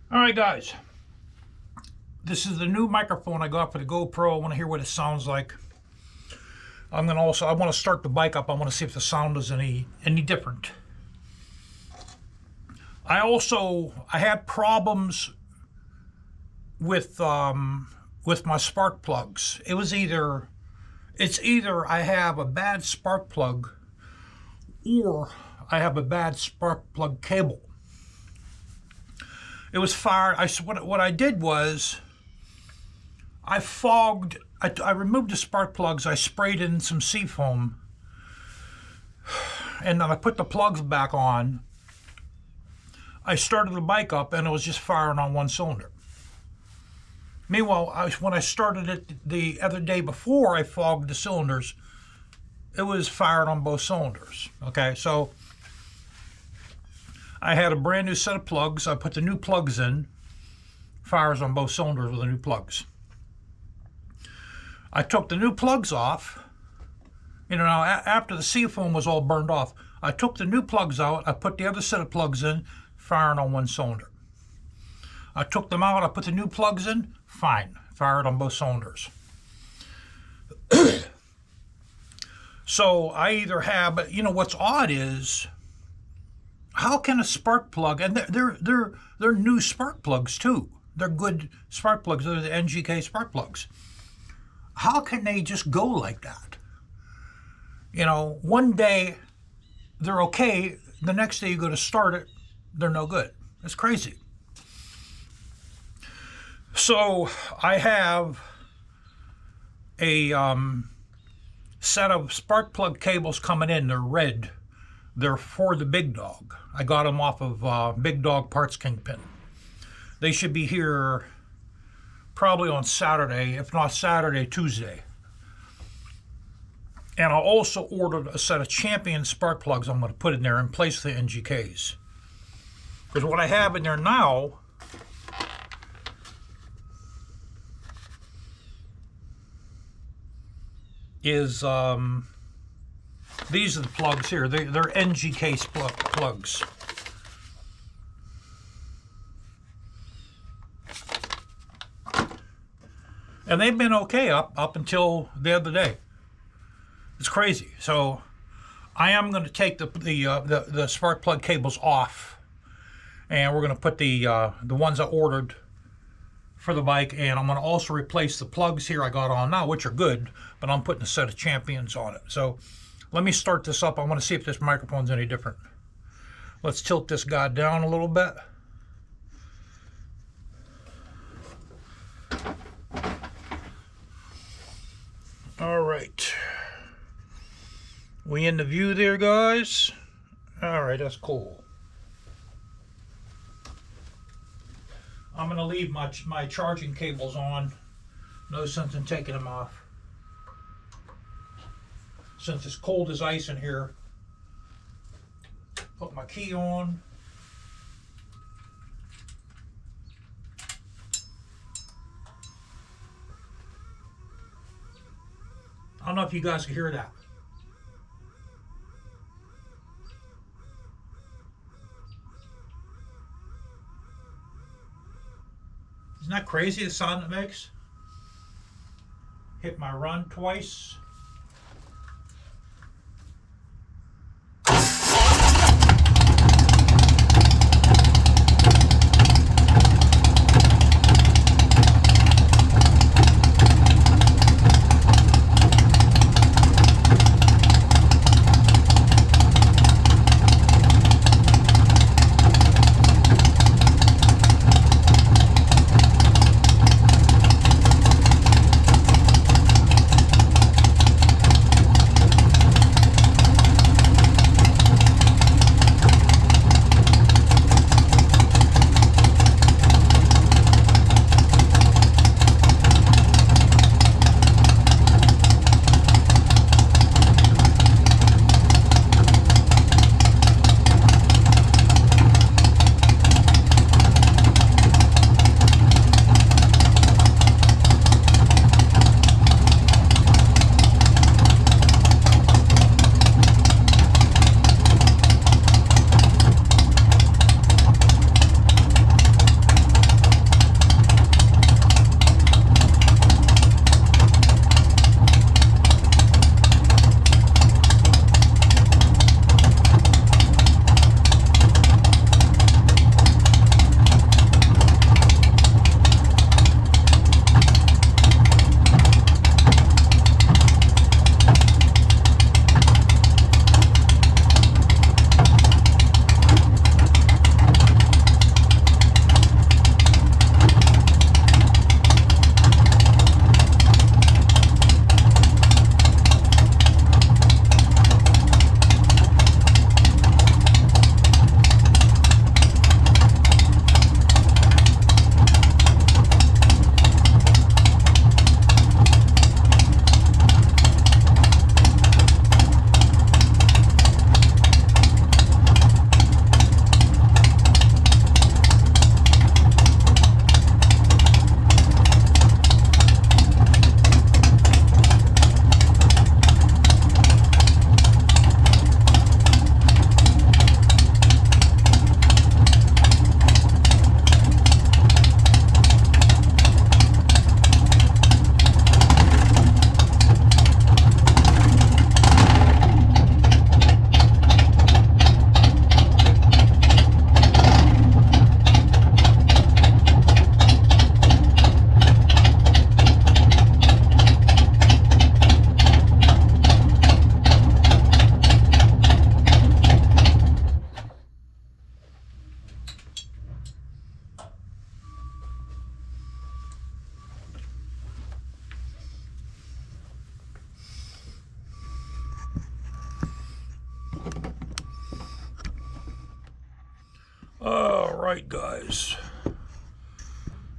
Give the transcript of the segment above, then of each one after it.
All right, guys. This is the new microphone I got for the GoPro. I want to hear what it sounds like. I want to start the bike up. I want to see if the sound is any different. I had problems with my spark plugs. It's either I have a bad spark plug or I have a bad spark plug cable. It was fired. What I did was I removed the spark plugs. I sprayed in some seafoam, and then I put the plugs back on. I started the bike up, and it was just firing on one cylinder. Meanwhile, when I started it the other day before I fogged the cylinders, it was fired on both cylinders. Okay, so I had a brand new set of plugs. I put the new plugs in, fires on both cylinders with the new plugs. I took the new plugs off. Now after the seafoam was all burned off, I took the new plugs out. I put the other set of plugs in, firing on one cylinder. I took them out. I put the new plugs in, fine, fired on both cylinders. So I either have, but what's odd is, how can a spark plug, and they're new spark plugs too. They're good spark plugs. They're the NGK spark plugs. How can they just go like that? One day they're okay. The next day you go to start it, they're no good. It's crazy. So I have a set of spark plug cables coming in. They're red. They're for the Big Dog. I got them off of Big Dog Parts Kingpin. They should be here probably on Saturday, if not Saturday, Tuesday. And I also ordered a set of Champion spark plugs I'm going to put in there in place of the NGKs. Because what I have in there now is these are the plugs here. They're NGK plugs. And they've been okay up until the other day. It's crazy. So I am going to take the spark plug cables off, and we're going to put the ones I ordered for the bike, and I'm going to also replace the plugs here I got on now, which are good, but I'm putting a set of Champions on it. So let me start this up. I want to see if this microphone's any different. Let's tilt this guy down a little bit. All right. We in the view there, guys? All right, that's cool. I'm going to leave my charging cables on. No sense in taking them off. Since it's cold as ice in here. Put my key on. I don't know if you guys can hear that. Isn't that crazy, the sound it makes? Hit my run twice. right, guys.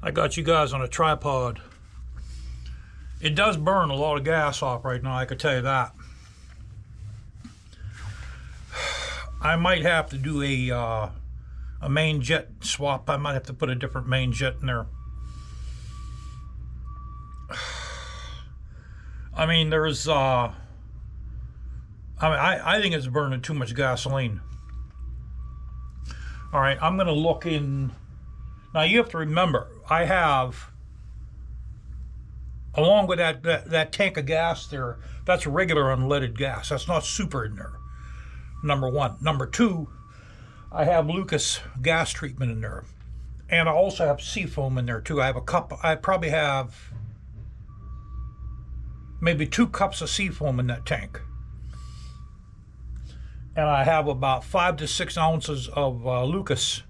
I got you guys on a tripod. It does burn a lot of gas off right now, I could tell you that. I might have to do a main jet swap. I might have to put a different main jet in there. I mean, there's I think it's burning too much gasoline. All right, I'm gonna look in. Now you have to remember, I have, along with that tank of gas there, that's regular unleaded gas. That's not super in there. Number one. Number two, I have Lucas gas treatment in there, and I also have seafoam in there too. I have a cup. I probably have maybe 2 cups of seafoam in that tank. And I have about 5 to 6 ounces of Lucas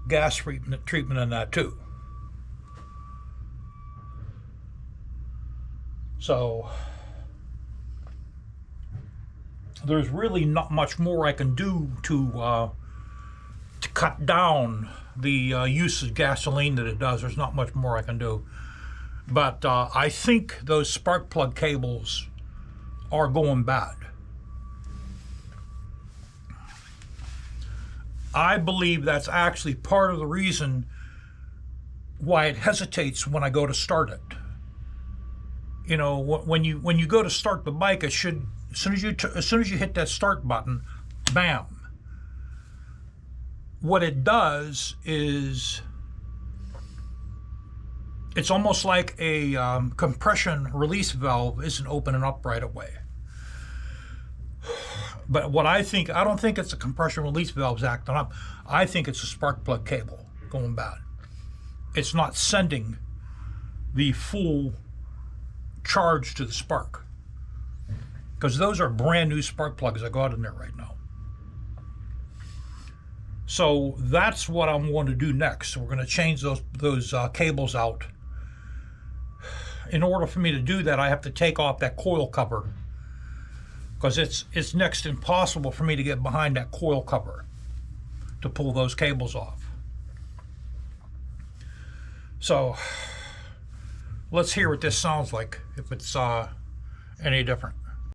gas treatment in that too. So there's really not much more I can do to cut down the use of gasoline that it does. There's not much more I can do. But I think those spark plug cables are going bad. I believe that's actually part of the reason why it hesitates when I go to start it. You know, when you go to start the bike, it should, as soon as you hit that start button, bam. What it does is, it's almost like a compression release valve isn't opening up right away. But what I don't think it's a compression release valve's acting up. I think it's a spark plug cable going bad. It's not sending the full charge to the spark, because those are brand new spark plugs I got in there right now. So that's what I'm going to do next. So we're going to change those cables out. In order for me to do that, I have to take off that coil cover, because it's next to impossible for me to get behind that coil cover to pull those cables off. So let's hear what this sounds like, if it's any different.